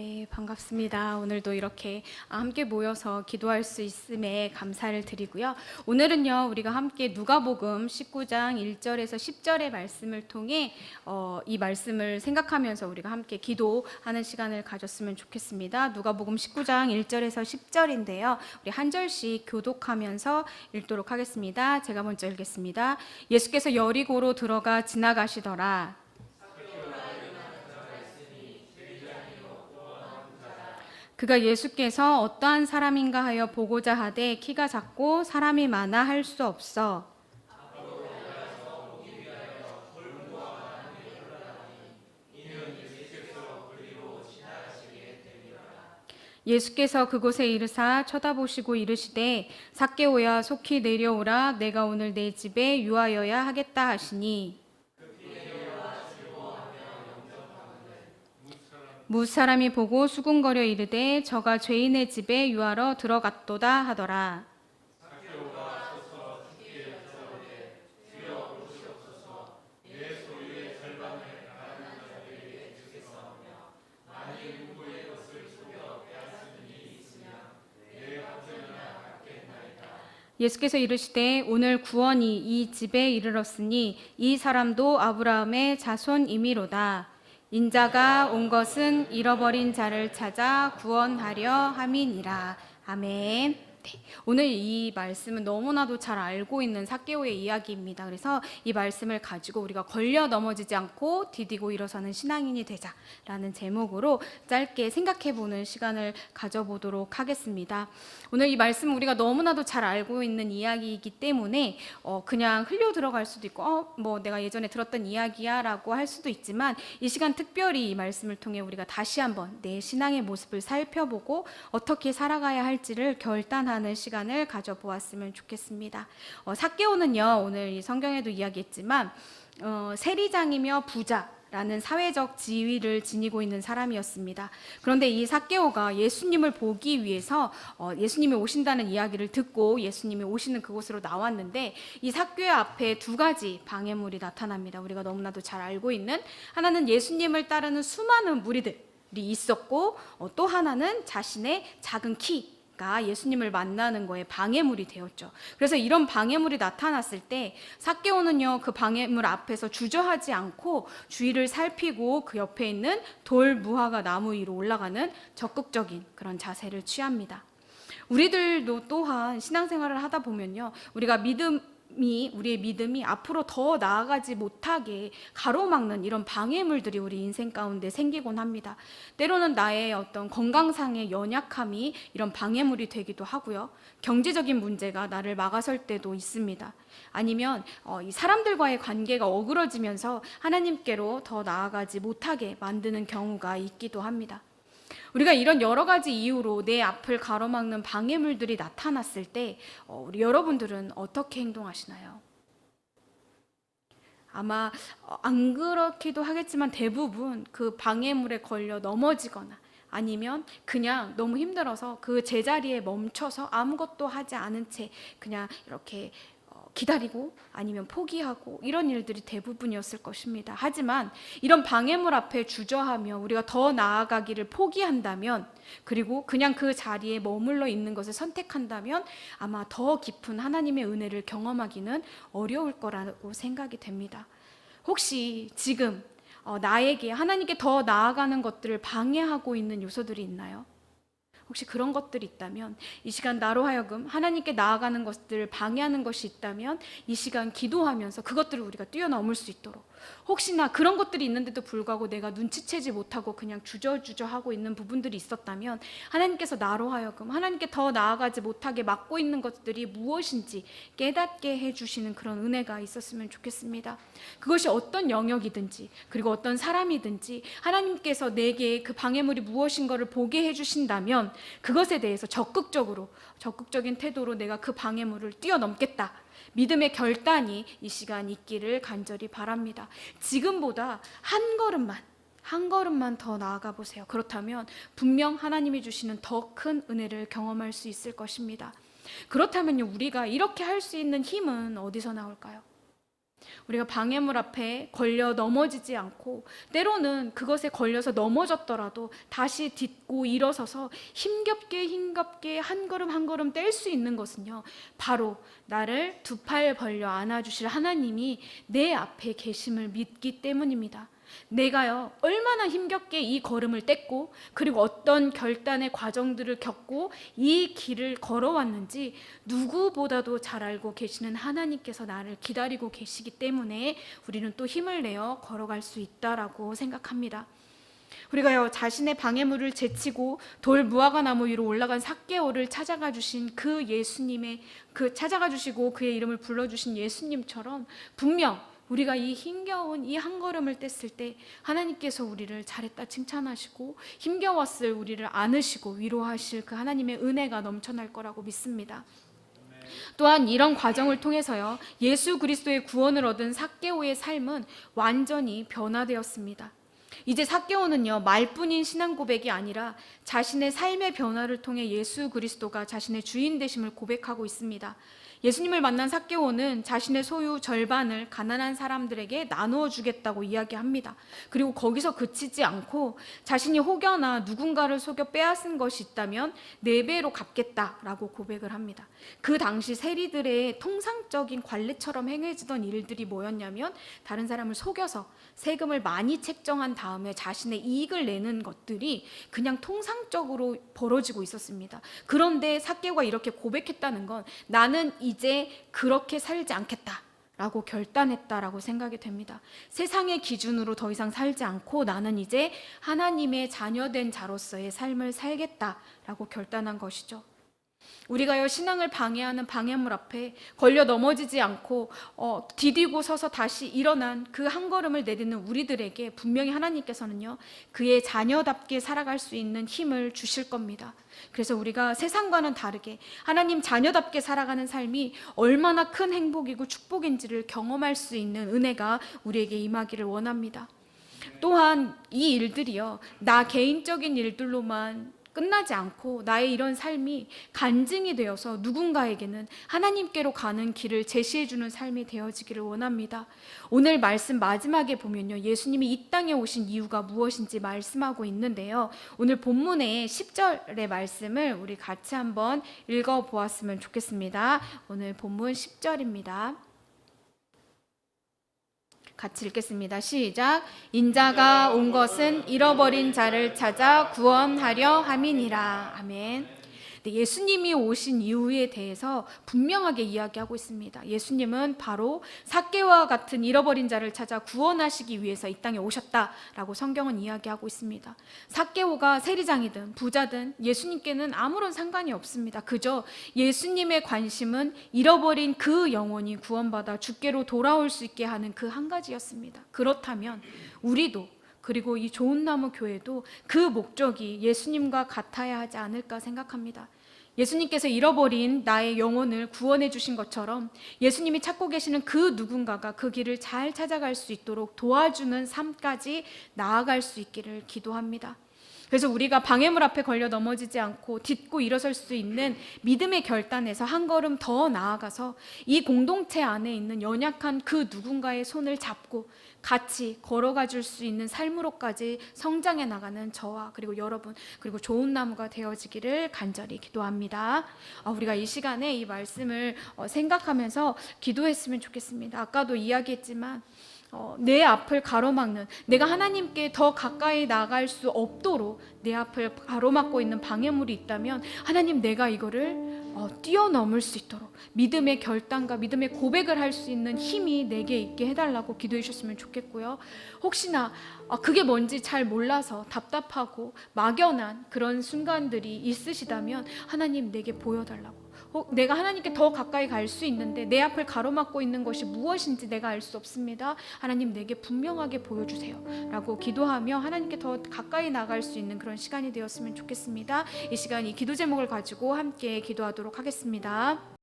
네, 반갑습니다. 오늘도 이렇게 함께 모여서 기도할 수 있음에 감사를 드리고요. 오늘은요, 우리가 함께 누가복음 19장 1절에서 10절의 말씀을 통해 이 말씀을 생각하면서 우리가 함께 기도하는 시간을 가졌으면 좋겠습니다. 누가복음 19장 1절에서 10절인데요. 우리 한 절씩 교독하면서 읽도록 하겠습니다. 제가 먼저 읽겠습니다. 예수께서 여리고로 들어가 지나가시더라. 그가 예수께서 어떠한 사람인가 하여 보고자 하되 키가 작고 사람이 많아 할 수 없어 예수께서 그곳에 이르사 쳐다보시고 이르시되 zac개오야 속히 내려오라 내가 오늘 내 집에 유하여야 하겠다 하시니 무사람이 보고 수군거려 이르되 저가 죄인의 집에 유하러 들어갔도다 하더라. 예수께서 이르시되 오늘 구원이 이 집에 이르렀으니 이 사람도 아브라함의 자손이미로다. 인자가 온 것은 잃어버린 자를 찾아 구원하려 함이니라. 아멘. 네, 오늘 이 말씀은 너무나도 잘 알고 있는 zac개오의 이야기입니다. 그래서 이 말씀을 가지고 우리가 걸려 넘어지지 않고 디디고 일어서는 신앙인이 되자라는 제목으로 짧게 생각해보는 시간을 가져보도록 하겠습니다. 오늘 이 말씀은 우리가 너무나도 잘 알고 있는 이야기이기 때문에 그냥 흘려 들어갈 수도 있고 뭐 내가 예전에 들었던 이야기야 라고 할 수도 있지만 이 시간 특별히 이 말씀을 통해 우리가 다시 한번 내 신앙의 모습을 살펴보고 어떻게 살아가야 할지를 결단하는 시간을 가져보았으면 좋겠습니다. zac개오는요, 오늘 이 성경에도 이야기했지만 세리장이며 부자라는 사회적 지위를 지니고 있는 사람이었습니다. 그런데 이 zac개오가 예수님을 보기 위해서 예수님이 오신다는 이야기를 듣고 예수님이 오시는 그곳으로 나왔는데 이 zac개오 앞에 두 가지 방해물이 나타납니다. 우리가 너무나도 잘 알고 있는 하나는 예수님을 따르는 수많은 무리들이 있었고 또 하나는 자신의 작은 키 예수님을 만나는 거에 방해물이 되었죠. 그래서 이런 방해물이 나타났을 때 zac개오는요, 그 방해물 앞에서 주저하지 않고 주위를 살피고 그 옆에 있는 돌 무화과 나무 위로 올라가는 적극적인 그런 자세를 취합니다. 우리들도 또한 신앙생활을 하다 보면요, 우리의 믿음이 앞으로 더 나아가지 못하게 가로막는 이런 방해물들이 우리 인생 가운데 생기곤 합니다. 때로는 나의 어떤 건강상의 연약함이 이런 방해물이 되기도 하고요. 경제적인 문제가 나를 막아설 때도 있습니다. 아니면 이 사람들과의 관계가 어그러지면서 하나님께로 더 나아가지 못하게 만드는 경우가 있기도 합니다. 우리가 이런 여러 가지 이유로 내 앞을 가로막는 방해물들이 나타났을 때 우리 여러분들은 어떻게 행동하시나요? 아마 안 그렇기도 하겠지만 대부분 그 방해물에 걸려 넘어지거나 아니면 그냥 너무 힘들어서 그 제자리에 멈춰서 아무것도 하지 않은 채 그냥 이렇게 기다리고 아니면 포기하고 이런 일들이 대부분이었을 것입니다. 하지만 이런 방해물 앞에 주저하며 우리가 더 나아가기를 포기한다면, 그리고 그냥 그 자리에 머물러 있는 것을 선택한다면 아마 더 깊은 하나님의 은혜를 경험하기는 어려울 거라고 생각이 됩니다. 혹시 지금 나에게 하나님께 더 나아가는 것들을 방해하고 있는 요소들이 있나요? 혹시 그런 것들이 있다면 이 시간 나로 하여금 하나님께 나아가는 것들을 방해하는 것이 있다면 이 시간 기도하면서 그것들을 우리가 뛰어넘을 수 있도록, 혹시나 그런 것들이 있는데도 불구하고 내가 눈치채지 못하고 그냥 주저주저하고 있는 부분들이 있었다면 하나님께서 나로 하여금 하나님께 더 나아가지 못하게 막고 있는 것들이 무엇인지 깨닫게 해주시는 그런 은혜가 있었으면 좋겠습니다. 그것이 어떤 영역이든지 그리고 어떤 사람이든지 하나님께서 내게 그 방해물이 무엇인가를 보게 해주신다면 그것에 대해서 적극적인 태도로 내가 그 방해물을 뛰어넘겠다, 믿음의 결단이 이 시간 있기를 간절히 바랍니다. 지금보다 한 걸음만 더 나아가 보세요. 그렇다면 분명 하나님이 주시는 더 큰 은혜를 경험할 수 있을 것입니다. 그렇다면요, 우리가 이렇게 할 수 있는 힘은 어디서 나올까요? 우리가 방해물 앞에 걸려 넘어지지 않고, 때로는 그것에 걸려서 넘어졌더라도 다시 딛고 일어서서 힘겹게 한 걸음 한 걸음 뗄 수 있는 것은요, 바로 나를 두 팔 벌려 안아주실 하나님이 내 앞에 계심을 믿기 때문입니다. 내가요, 얼마나 힘겹게 이 걸음을 뗐고, 그리고 어떤 결단의 과정들을 겪고 이 길을 걸어왔는지 누구보다도 잘 알고 계시는 하나님께서 나를 기다리고 계시기 때문에 우리는 또 힘을 내어 걸어갈 수 있다라고 생각합니다. 우리가요, 자신의 방해물을 제치고 돌 무화과 나무 위로 올라간 삭개오를 찾아가 주신 그 예수님의, 찾아가 주시고 그의 이름을 불러주신 예수님처럼, 분명 우리가 이 힘겨운 이 한 걸음을 뗐을 때 하나님께서 우리를 잘했다 칭찬하시고, 힘겨웠을 우리를 안으시고 위로하실 그 하나님의 은혜가 넘쳐날 거라고 믿습니다. 또한 이런 과정을 통해서요, 예수 그리스도의 구원을 얻은 삭개오의 삶은 완전히 변화되었습니다. 이제 삭개오는요, 말뿐인 신앙 고백이 아니라 자신의 삶의 변화를 통해 예수 그리스도가 자신의 주인 되심을 고백하고 있습니다. 예수님을 만난 삭개오는 자신의 소유 절반을 가난한 사람들에게 나누어 주겠다고 이야기합니다. 그리고 거기서 그치지 않고 자신이 혹여나 누군가를 속여 빼앗은 것이 있다면 4배로 갚겠다라고 고백을 합니다. 그 당시 세리들의 통상적인 관례처럼 행해지던 일들이 뭐였냐면, 다른 사람을 속여서 세금을 많이 책정한 다음에 자신의 이익을 내는 것들이 그냥 통상적으로 벌어지고 있었습니다. 그런데 삭개오가 이렇게 고백했다는 건, 나는 이제 그렇게 살지 않겠다 라고 결단했다라고 생각이 됩니다. 세상의 기준으로 더 이상 살지 않고 나는 이제 하나님의 자녀된 자로서의 삶을 살겠다라고 결단한 것이죠. 우리가요, 신앙을 방해하는 방해물 앞에 걸려 넘어지지 않고 디디고 서서 다시 일어난 그 한 걸음을 내딛는 우리들에게 분명히 하나님께서는요, 그의 자녀답게 살아갈 수 있는 힘을 주실 겁니다. 그래서 우리가 세상과는 다르게 하나님 자녀답게 살아가는 삶이 얼마나 큰 행복이고 축복인지를 경험할 수 있는 은혜가 우리에게 임하기를 원합니다. 또한 이 일들이요, 나 개인적인 일들로만 끝나지 않고 나의 이런 삶이 간증이 되어서 누군가에게는 하나님께로 가는 길을 제시해주는 삶이 되어지기를 원합니다. 오늘 말씀 마지막에 보면요, 예수님이 이 땅에 오신 이유가 무엇인지 말씀하고 있는데요, 오늘 본문의 10절의 말씀을 우리 같이 한번 읽어보았으면 좋겠습니다. 오늘 본문 10절입니다. 같이 읽겠습니다. 시작. 인자가 온 것은 잃어버린 자를 찾아 구원하려 함이니라. 아멘. 예수님이 오신 이유에 대해서 분명하게 이야기하고 있습니다. 예수님은 바로 삭개오와 같은 잃어버린 자를 찾아 구원하시기 위해서 이 땅에 오셨다라고 성경은 이야기하고 있습니다. 삭개오가 세리장이든 부자든 예수님께는 아무런 상관이 없습니다. 그저 예수님의 관심은 잃어버린 그 영혼이 구원받아 주께로 돌아올 수 있게 하는 그 한 가지였습니다. 그렇다면 우리도, 그리고 이 좋은 나무 교회도 그 목적이 예수님과 같아야 하지 않을까 생각합니다. 예수님께서 잃어버린 나의 영혼을 구원해 주신 것처럼 예수님이 찾고 계시는 그 누군가가 그 길을 잘 찾아갈 수 있도록 도와주는 삶까지 나아갈 수 있기를 기도합니다. 그래서 우리가 방해물 앞에 걸려 넘어지지 않고 딛고 일어설 수 있는 믿음의 결단에서 한 걸음 더 나아가서 이 공동체 안에 있는 연약한 그 누군가의 손을 잡고 같이 걸어가 줄 수 있는 삶으로까지 성장해 나가는 저와 그리고 여러분, 그리고 좋은 나무가 되어지기를 간절히 기도합니다. 우리가 이 시간에 이 말씀을 생각하면서 기도했으면 좋겠습니다. 아까도 이야기했지만 내 앞을 가로막는, 내가 하나님께 더 가까이 나갈 수 없도록 내 앞을 가로막고 있는 방해물이 있다면, 하나님, 내가 이거를 뛰어넘을 수 있도록 믿음의 결단과 믿음의 고백을 할 수 있는 힘이 내게 있게 해달라고 기도해 주셨으면 좋겠고요. 혹시나 그게 뭔지 잘 몰라서 답답하고 막연한 그런 순간들이 있으시다면 하나님, 내게 보여달라고, 내가 하나님께 더 가까이 갈 수 있는데 내 앞을 가로막고 있는 것이 무엇인지 내가 알 수 없습니다. 하나님, 내게 분명하게 보여주세요 라고 기도하며 하나님께 더 가까이 나갈 수 있는 그런 시간이 되었으면 좋겠습니다. 이 시간 이 기도 제목을 가지고 함께 기도하도록 하겠습니다.